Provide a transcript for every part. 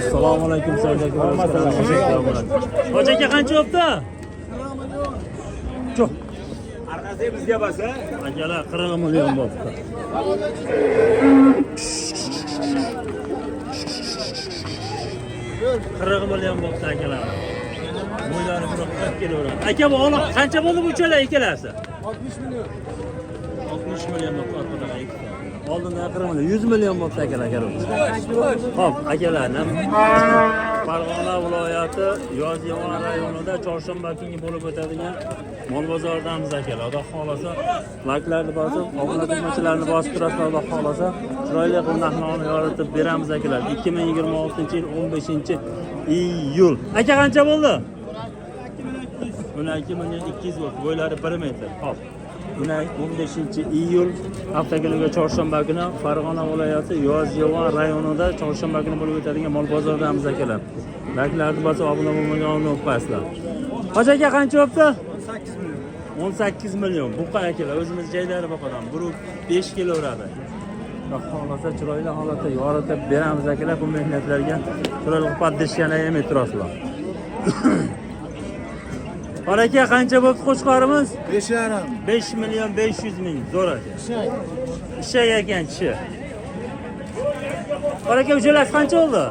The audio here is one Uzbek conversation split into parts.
Assalomu alaykum Saidaka. Hoji aka qancha bo'pti? Cho'q. Arkasi bizga basa. Akalar 40 million bo'pti. Qirq million bo'pti akalar. Mo'ylari bir 40 kilogram. Aka bu ola qancha bo'ldi bu uchala ikkalasi? 60 million. 60 million bo'pti orqadan ikkita. Oldindan 40 million, 100 million bo'pti akalar. Xo'p, akalarni Farg'ona viloyati Yozyovon rayonida chorshanba kuni bo'lib o'tadigan mol bozoridamiz akalar. Xudo xolasa layklarni bosib, obunachilarni bosib turasizlar, xudo xolasa chiroyli qilib narxlarni yoritib beramiz akalar. 2026-yil 15-iyul. Aka qancha bo'ldi? 12 million 200 bo'ldi. Bo'ylari 1 metr. Xo'p. 15-iyul hafta kuniga chorshanba kuni Farg'ona viloyati Yozyovon rayonida chorshanba kuni bo'lib o'tadigan mol bozoridamiz akalar. Layklarni bosib, obuna bo'lmagan unutmasizlar. Hoji aka qancha bo'pti? 18 million. 18 million. Buqa akalar o'zimiz joylari boqadan. Buru 5 kilo uradi. Xohlasa chiroyli holatda yoritib beramiz akalar. Bu mehnatlarga chiroyli paddishgani ham turasizlar. Aka qancha bo'ldi qo'chqorimiz? 5,5. 5 million 500 ming. Zo'r aka. Ishak ekan kishi. Aka uchalasi qancha bo'ldi?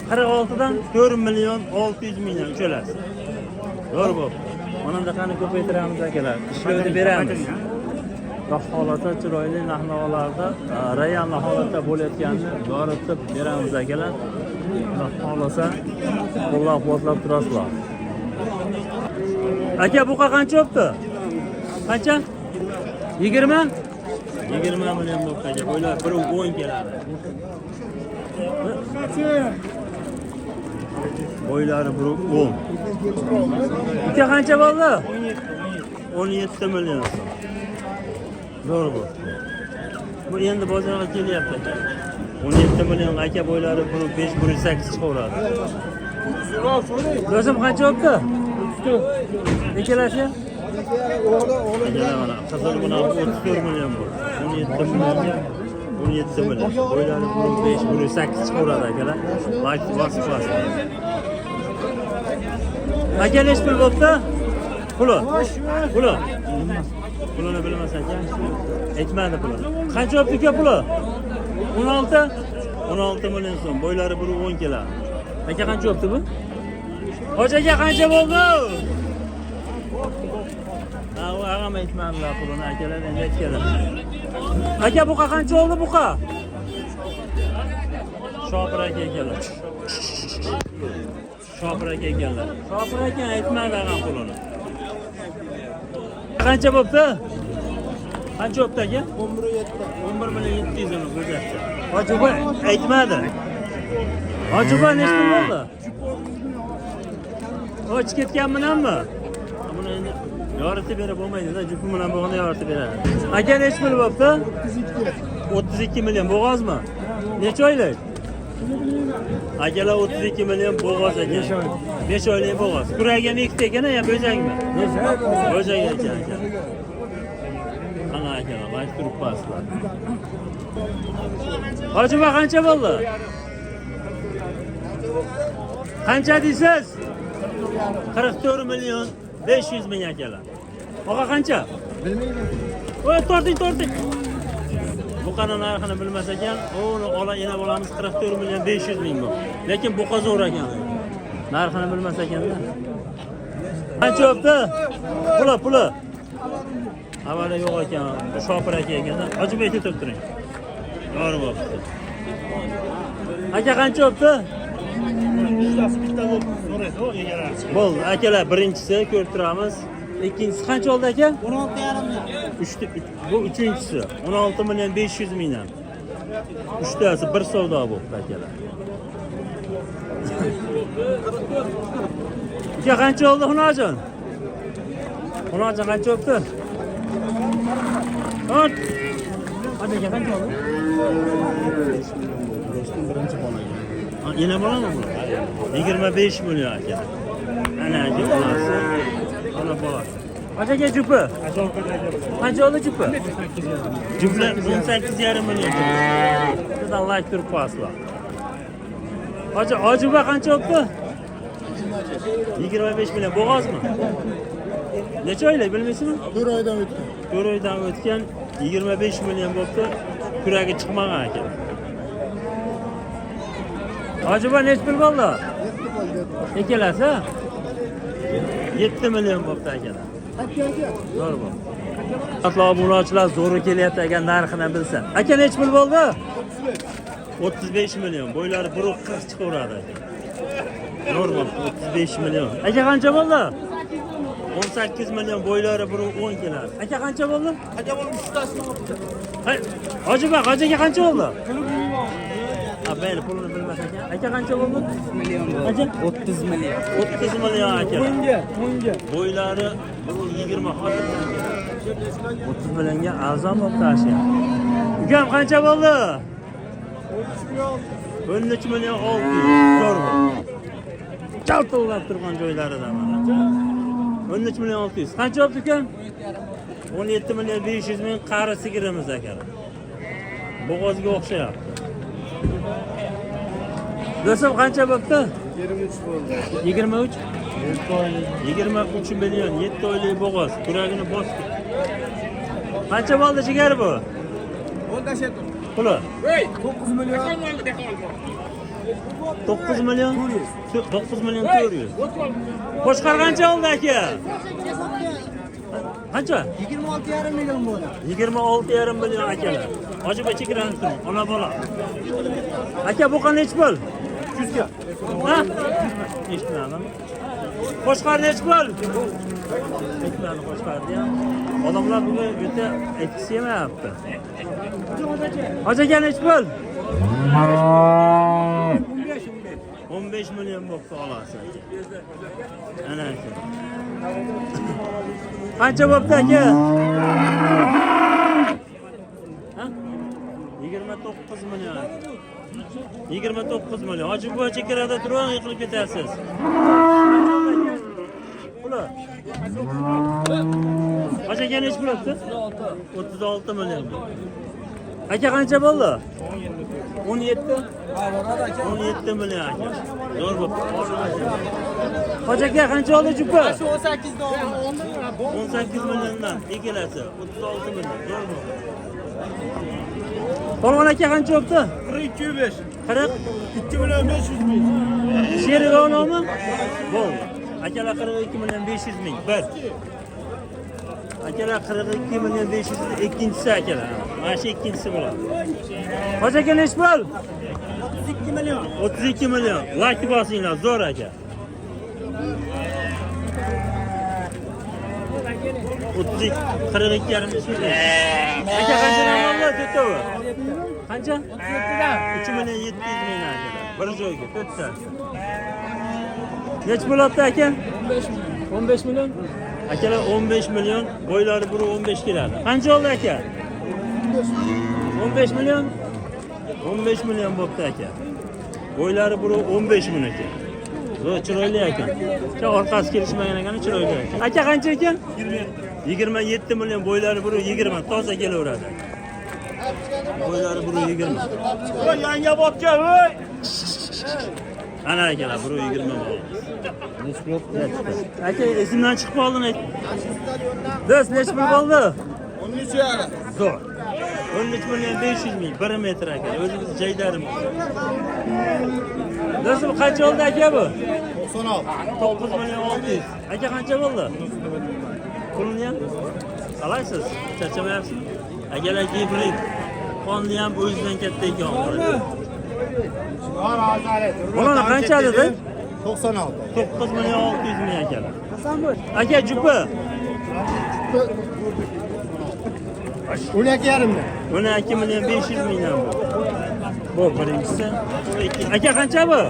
46 dan 4 million 600 mingdan uchalasi. Zo'r bo'ldi. Mana bunaqani ko'paytiramiz akalar. Ishlaydi beramiz. Holatda chiroyli narxlarda real holatda bo'layotganini yoritib beramiz akalar. Xohlasa qo'llab-quvvatlab turasizlar. Aka buqa qancha bo'pti? Qancha? 20? 20 million bo'pti aka. Bo'ylar 1.10 keladi. Bo'ylari 1.10. Aka qancha bo'ldi? 17 million so'm. Zo'r bu. Bu endi bozorga kelyapti aka. 17 million aka bo'ylari 5-8 chiqaveradi. Do'stim qancha bo'pti? 34. Ikkalasi? Akalar mana qizil buni 34 million bo'ldi. 17 millionga 17 million. Bo'ylari 5-8 chiqaveradi akalar. Like bosib. Aka nech pul bo'pti? Puli. Pulini bilmas ekan. Aytmadi pulini. Qancha bo'pti aka puli? 16 million so'm. Bo'ylari 1.10 keladi. Aka qancha bo'pti bu? Hoji aka qancha bo'ldi? U ag'am aytmadilar pulini, akalar endi aytganlar. Aka buqa qancha bo'ldi buqa? Shopir aka ekanlar. Shopir aka aytmadi ag'am pulini. Qancha bo'pti? Qancha bo'pti aka? 11 million 700 ming ko'rsatdi. Hoji bu aytmadi. Hoji bu nech pul bo'ldi? Och ketganmanmi? Buni endi yoritib berib bo'lmaydi-da, jupi bilan bo'lganda yoritib beradi. Aka nech pul bo'pti? 32 million bo'g'ozmi? Necha oylik? Akalar 32 million bo'g'oz ekan. 5 oylik bo'g'oz. Kuragi mekit ekan, ya bo'zakmi? Bo'zak ekan. Ana akalar, like turib paslar. Hoji bu qancha bo'ldi? Qancha deysiz? 44 million 500 ming akalar. Oqa qancha? Bilmayman. Voy torting. Bu qana narxini bilmas ekan, uni ola yana bo'lamiz 44 million 500 ming bu. Lekin bu zo'r ekan. Narxini bilmas ekanda. Qancha bo'pti? Puli. Avvalo yo'q ekan, bu Shopir aka ekanda. Hojib aytib turing. To'g'ri bo'pti. Aka qancha bo'pti? Bitta so'raydi, egalar. Bo'ldi, akalar birinchisi ko'rib turamiz. Ikkinchisi qancha oldi aka? 16,5 million. Bu uchinchisi 16 million 500 mingdan. Uchtasi bir savdo bo'ldi akalar. Aka qancha oldi Xunojon? Xunojon qancha oldi? Ot. Hadi aka qancha oldi? Do'stim birinchi bolaga. Yana bo'lami bu? 25 million aka. Ana aka bolasi. Ana bola. Qanchaga jupi? Qancha oldi jupi? Juplar 18,5 million. Juda Orqasidan like turib qo'yasizlar. Ojiba qancha olibdi? 25 million. Bo'g'ozmi? Necha oylik bilmaysizmi? 4 oydan o'tgan. 4 oydan o'tgan 25 million bo'libdi. Kuragi chiqmagan ekan. Ojiba necha pul bo'ldi? 7 bo'ldi. Ikkalasi 7 million bo'libdi akalar. Zo'r bu. Atloq mulochilar zo'ri kelyapti ekan, narxini bilsa. Aka necha pul bo'ldi? 35 million. Bo'ylari 1.40 chiqaveradi aka. Zo'r bu 35 million. Aka qancha bo'ldi? 18 million, bo'ylari 1.10 keladi. Aka qancha bo'ldi? Aka bo'lib uchtasini olibdi. Hojiba, hojiga qancha bo'ldi? Mayli, pulini bilmas ekan. Aka qancha bo'ldi? 30 million bo'ldi. Qancha? 30 million. 30 million aka. Bunga. Bo'ylari 20 hozir. 30 millionga arzon bo'libdi asha. Ukam qancha bo'ldi? 13 million 600. Zo'r bu. Chaltillab turgan joylaridan mana. 13 million 600. Qancha olibdi ukam? 17 million 500 ming qari sigirimiz akalar. Bo'g'ozga o'xshayapti. Do'stim qancha bo'libdi? 23 bo'ldi. 23. 7 oylik. 23 million 7 oylik bo'g'oz. Kuragini bosdi. Qancha bo'ldi jigar bu? Puli? 9 million. 9 million 9 million 400. Qo'shqar qancha oldi aka? Qancha? 26,5 million bo'ldi. 26,5 million akalar. Hojiba chekirani turing, ona bola. Aka bu qancha pul? 100 ga. Ha? Eshitmadim. Qo'shqar necha pul? Eshitmadim qo'shqarni ham. Odamlar bugun o'ta aytgisi yemayapti. Hoji aka necha pul? 15 million bo'libdi olasi aka. Ana aka. Qancha bo'libdi aka? Ha? 29 million. 29 million. Hoji bu chekarada turib yiqilib ketasiz. Puli. Hoji aka necha pul bo'libdi? 36 million. Aka qancha bo'ldi? 17. 17 million aka. Zo'r bo'libdi. Hoji aka qancha oldi jupa? 18 da oldim. 18 milliondan ikkalasi 36 million. Zo'r bo'libdi. Polvon aka qancha bo'libdi? 42,5. 42 million 500 ming. Sherik onomi? Bo'ldi. Akalar 42 million 500 ming. Bir. Akalar 42 million 500 ming ikkinchisi akalar. Mana shu ikkinchisi bo'ladi. Hoji aka necha pul? 32 million. 32 million. Like bosinglar, zo'r aka. 32 42 yarim so'z. Aka qanchadan oldi to'rtov? Qancha? 3 million 700 ming akalar. Bir joyga to'rtta. Necha bo'ladi aka? 15 million. Akalar 15 million, bo'ylari 1.15 keladi. Qancha oldi aka? 15 million. 15 million bo'pti aka. Bo'ylari 1.15 million ekan. Zo'r chiroyli ekan. Orqasi kelishmagan ekan, chiroyli ekan. Aka qancha ekan? 27 million, bo'ylari 1.20 toza kelaveradi. Bo'ylari 1.20. Voy yanga bobga voy. Ana akalar 1.20 bo'ldi. Aka esimdan chiqib qoldin ayt. Do'st necha pul bo'ldi? 13 yarim. Zo'r. 13 million 500 ming 1 metr aka. O'zingiz jaydarim. Do'stim qancha oldi aka bu? 96. 9 million 600. Aka qancha bo'ldi? Pulni ham alaysiz. Charchamayapsizmi? Akalar gibrid. Qonni ham o'zidan katta ekan. Buni qancha dedi? 96. 9 million 600 ming akalar. Aka jupa. 12 yarimda. 12 million 500 mingdan bu. Bu birinchisi. Aka qancha bu?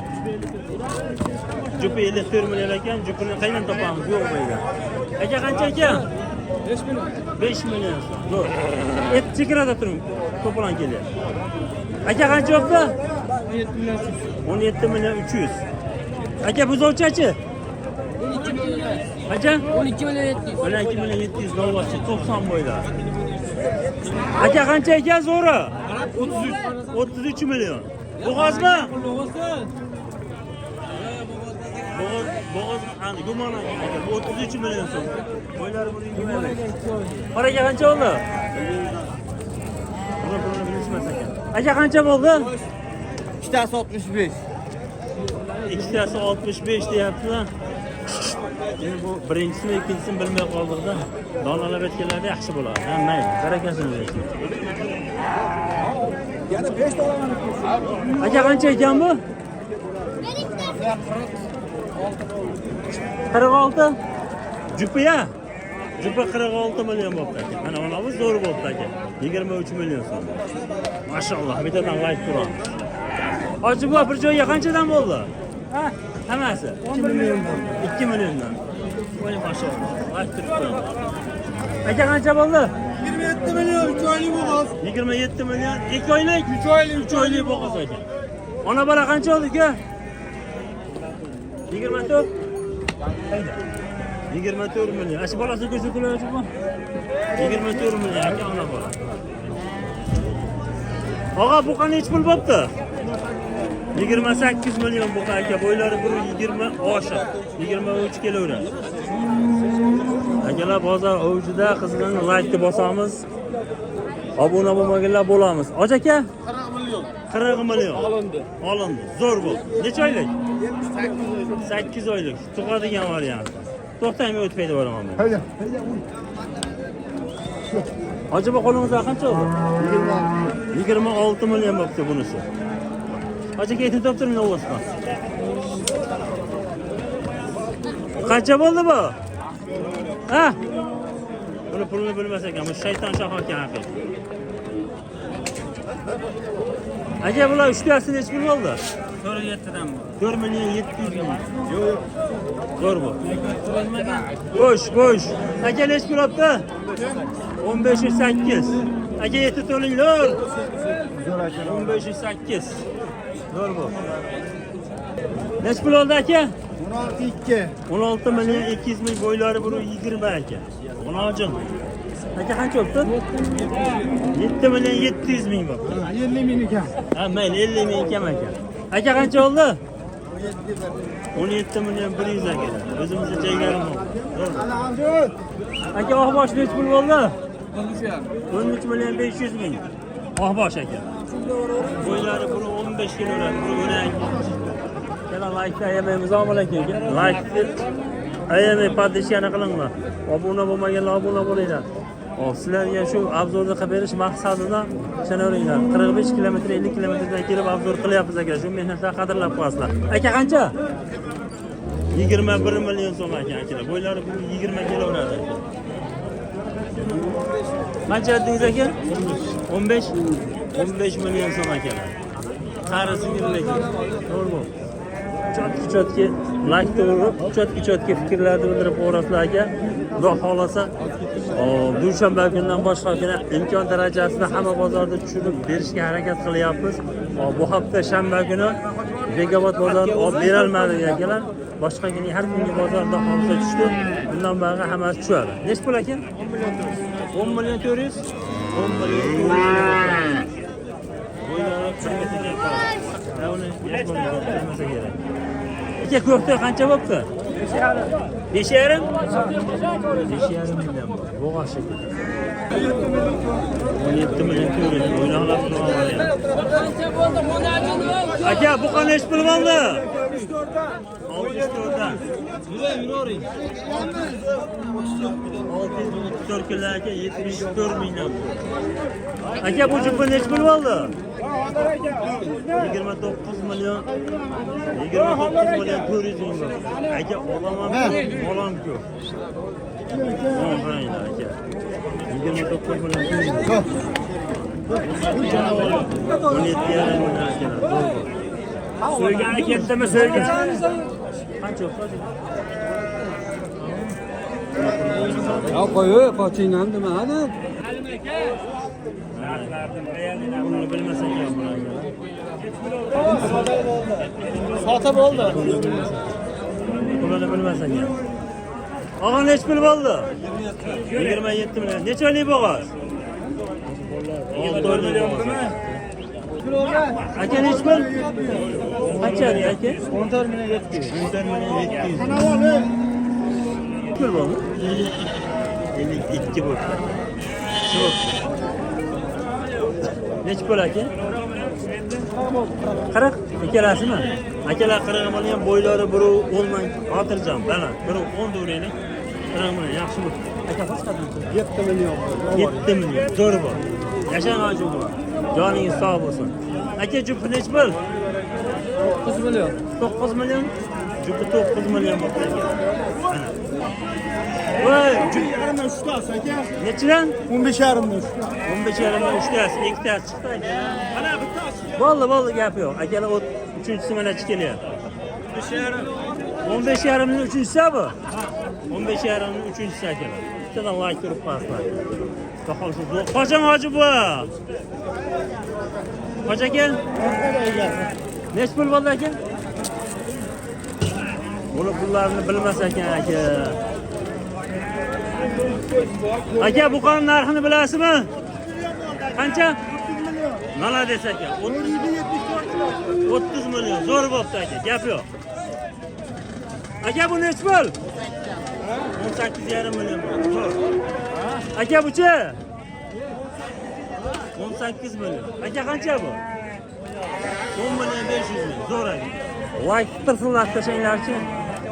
Jupa 54 million ekan. Jupani qayerdan topamiz? Yo'q bu yerda. Aka qancha ekan? 5 million. 5 million. Zo'r. Et chekrada turing. To'polon kelyapti. Aka qancha bo'ldi? 17 million 300. Aka buzovchachi? 12 million. Qancha? 12 million 700. 12 million 700 dollarchi 90 bo'ylar. Aka qancha ekan zo'ri? 33 milyon. Bo'g'ozmi? Bo'g'oz ani gumon aka 33 million so'm. Qo'ylari buni yig'maydi. Qoraga qancha oldi? Buni bilishmas ekan. Aka qancha bo'ldi? İkitasi 65. Ikkitasi 65 deyaptilar. Endi bu birinchisini, ikkinchisini bilmay qoldik-da. Donalab aytganlarda yaxshi bo'ladi. Ha, mayli, barakasini bersin. Yana 5 ta olaman. Aka qancha ekan bu? 46. Jupiya. Jupa 46 million bo'pti aka. Mana onamiz zo'r bo'pti aka. 23 million so'm. Mashalloh, bittadan like turamiz. Hoji bu bir joyga qanchadan bo'ldi? Ha, hammasi 2 million bo'ldi. 2 milliondan. Voy mashalloh. Like turibdi. Aka qancha bo'ldi? 27 milyon 3 oylik bo'g'oz. 27 million 2 oylik 3 oylik 3 oylik bo'g'oz aka. Ona bola qancha oldi aka? 24. 24 million. Ashi bolasi ko'rsatiladi bu. 24 million aka ona bola. Og'a bu qancha hech pul bo'pti? 28 million bu aka. Bo'ylari 120 oshiq. 23 kelaveradi. Akalar bozor ovjida qizg'in like bosamiz. Obuna bo'lmaganlar bo'lamiz. Oj aka 40 milyon. 40 million Olindi. olindi. Zo'r bo'ldi. Necha oylik? 8 oylik. Tug'adigan variant. To'xtamay o'tmaydi boraman men. Haydi. Hoji bu qo'lingizda qancha oldi? 26 million bo'pti bunisi. Hoji aka aytib turmang ovozda. Qancha bo'ldi bu? Ha? Buni pulini bilmas ekan, bu shayton shoh ekan haqiqiy. Aka bular uchtasi necha pul bo'ldi? 47 dan bu. 4 million 700 ming. Yo'q. Zo'r bu. Bo'sh. Aka necha pul olibdi? 1508. Aka yetib to'linglar. 1508. Zo'r bu. Necha pul oldi aka? 16 million 200 ming bo'ylari buni 20 aka. Onojin. Aka qancha olibdi? 7 million 700 ming bu. 50 ming ekan. Ha, mayli 50 ming ekan aka. Aka qancha oldi? 17 million 100 aka. O'zimizga jaygarim bor. Aka oqbosh necha pul bo'ldi? 13 million 500 ming. Oqbosh aka. Bo'ylari buni 15 kilolar, buni 12. Yana like ayamaymiz, assalomu alaykum. Like ayamay podpishkani qilinglar. Obuna bo'lmaganlar obuna bo'linglar. Hop, sizlarga shu obzorni qilib berish maqsadida tushunaveringlar. 45 kilometr, 50 kilometrdan kelib obzor qilyapmiz aka. Shu mehnatlarni qadrlab qo'yasizlar. Aka qancha? 21 million so'm aka akalar. Bo'ylari 20 kiloveradi. Qancha dedingiz aka? 15. 15 million so'm akalar. Qarisi lekin. To'g'ri. Chotki like urib, chotki fikrlarni bildirib qo'yasizlar aka. Xudo xolasa, dushanba kundan boshqa kuni imkon darajasida hamma bozorda tushirib berishga harakat qilyapmiz. Bu hafta shanba kuni Bekobod bozorini olib bera olmadik akalar. Boshqa kuni har kungi bozorda holsa tushdi. Bundan bog'i hammasi tushadi. Nech pul aka? 10 million 400. 10 million 400. Bo'ylari qirg'izga qoldi. Uni yashmasa kerak. Aka ko'kda qancha bo'pti? 5,5. 5,5 million. Bo'g'oz shekilli. 17 million to'g'ri. O'ynoqlab turibman. Qancha bo'ldi? Monajini. Aka bu qancha ish pul bo'ldi? 64 dan. Yuravering. 634 kunlar aka 74 million. Aka bu jupa necha pul bo'ldi? 29 million. 29 million 400 ming. Aka olaman, olam ko'p. Qaranglar aka. 29 million. Yo'q. 17 yarim million aka. So'ygani ketdimi, so'ygani? Qancha o'qidi? Ya qo'y, qochingdan demadi. Buni bilmasa ekan bular. Sota bo'ldi. Buni bilmasa ekan. Og'a nech pul bo'ldi? 27 million. Necha oylik bo'g'oz? 6 oylik bo'g'oz. Aka nechi pul? Qanchalik aka? 14 milyon 700. 14 million 700. Pul bo'ldi? 52 bo'ldi. Shu. Nechi pul aka? 40. Ikkalasimi? Akalar 40 million bo'ylari birov 10 ming xotirjam, baland. Birov 10 do'raylik. 40 million yaxshi bo'ldi. Aka qancha? 7 milyon. 7 million. Zo'r bor. Yashang ochib bor. Joningiz sog' bo'lsin. Aka jupi nechi pul? 9 milyon. 9 million. Jupi 9 million bo'ldi aka. Mana. Voy, jupi Yarımda 3 tane aka. nechidan? 15 yarımda 3 tane. 15 yarimdan 3 tasi, 2 tasi chiqdi aka. Ana bitta Bo'ldi, gap yo'q. Akalar 3-chi mana chiqyapti. 15 yarimning 3-chisi bu. 15 yarimning 3-chisi akalar. Bittadan like turib qo'yasizlar. Baholsiz. Qachon hoji bu? Hoji aka? Nechi pul bo'ldi aka? Buni pullarini bilmas ekan aka. Aka bu qon narxini bilasizmi? Qancha? Malades aka. 30 million. Zo'r bo'pti aka. Gap yo'q. Aka bu nechi pul? 18,5 million. Zo'r. Aka buchi? 18 million. Aka qancha bu? 10 million 500 ming. Zo'r aka. Voy, tirsinlar tashanglarchi.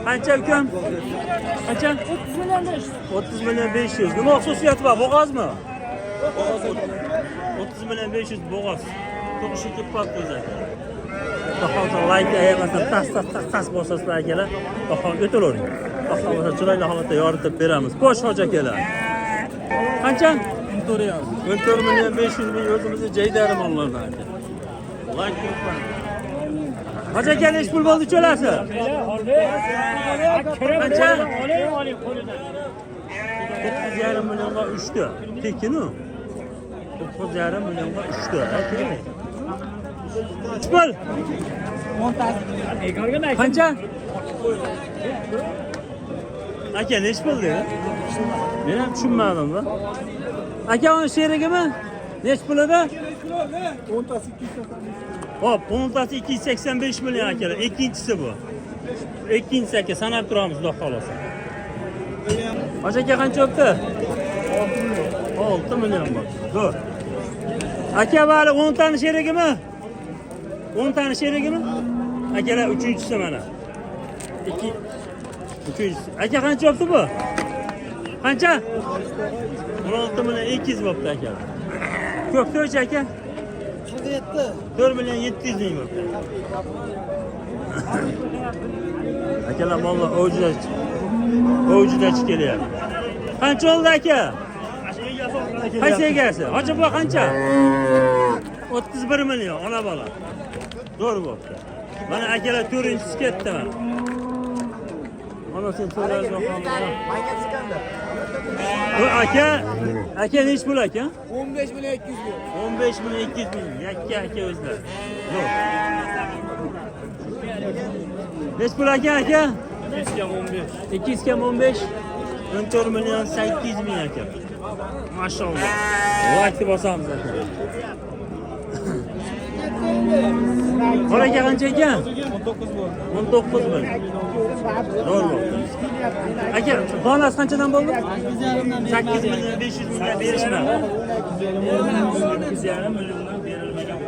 Qancha ukam? Qancha? 30 million 500. Nima xususiyati bor? Bo'g'ozmi? 30 million 500 bo'g'oz. To'g'ri kelib qolibdi o'zi aka. Baholsa like ayamasdan tas bosasizlar akalar. Bahol o'tiravering. Bahol chiroyli holatda yoritib beramiz. Bosh hoji akalar. Qancha? 14 million 500 ming o'zimizning jaydari mollardan aka. Like qilib hoji aka nechi pul bo'ldi cho'lasi? Qancha? 9,5 millionga 3 ta. Tekin-u. 9,5 millionga 3 ta. Pul? Qancha? Aka nechi bo'ldi? Men ham tushunmadim da. Aka uni sherigimi? Nechi pul edi? 10'tası 285. Hop, 10'tasi 285 million akalar. Ikkinchisi bu. Ikkinchisi aka sanab turamiz, xudo xolasa. Hoji aka qancha o'tdi? 6 million bor. Zo'r. Aka vali 10 tani sherigimi? 10 tani sherigimi? Akalar 3-chisi mana. 2 3-chisi. Aka qancha o'tdi bu? Qancha? 16 million 200 bo'pti aka. Ko'pchi aka? 4 million 700 ming bo'pti. Akalar mollar o'jida kelyapti. Qancha oldi aka? Qaysi egasi? Hoji bu qancha? 31 million ona bola. Zo'r bo'pti. Mana akalar 4-chisi ketdi mana. Mana sen so'raysan qoldi. Bu aka nechi pul aka? 15 milyon 200 bin. 15 million 200 ming. Yakka aka o'zlar. Zo'r. Nechi pul aka? 200 kam 15. 14 million 800 ming aka. Maşallah. Vakti bosamiz aka. Qora aka qancha ekan? 19 million. Zo'r bo'ldi. Aka, donasi qanchadan bo'ldi? 8 million 500 mingga berishmadi. 8,5 milliondan berilmagan.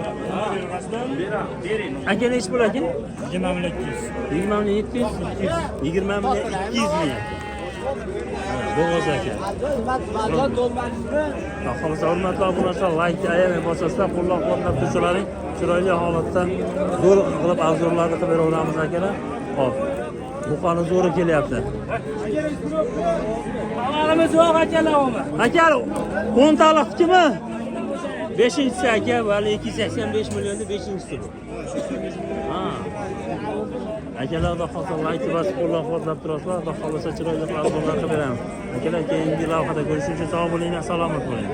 Aka nechi pul aka? 20 million 200. 20 million 700, 20 million 200 ming. Bo'g'oz aka. Xolos hurmatli obunachilar, like ayamay bosasizlar, qo'llab-quvvatlab tursalar, chiroyli holatda zo'r qilib arzorlarni qilib beraveramiz akalar. Xo'p. Buqani zo'ri kelyapti. Tovarimiz yo'q akalar. Aka, 10 taliqnimi? 5-chisi aka, vali 285 millionda 5-chisi bu. Ha. Akalar da xohlasa like bosib qo'llab-quvvatlab turasizlar, xudo xolasa chiroyli arzorlar qilib beramiz. Akalar keyingi lavhada ko'rishguncha sog' bo'ling, salomat bo'ling.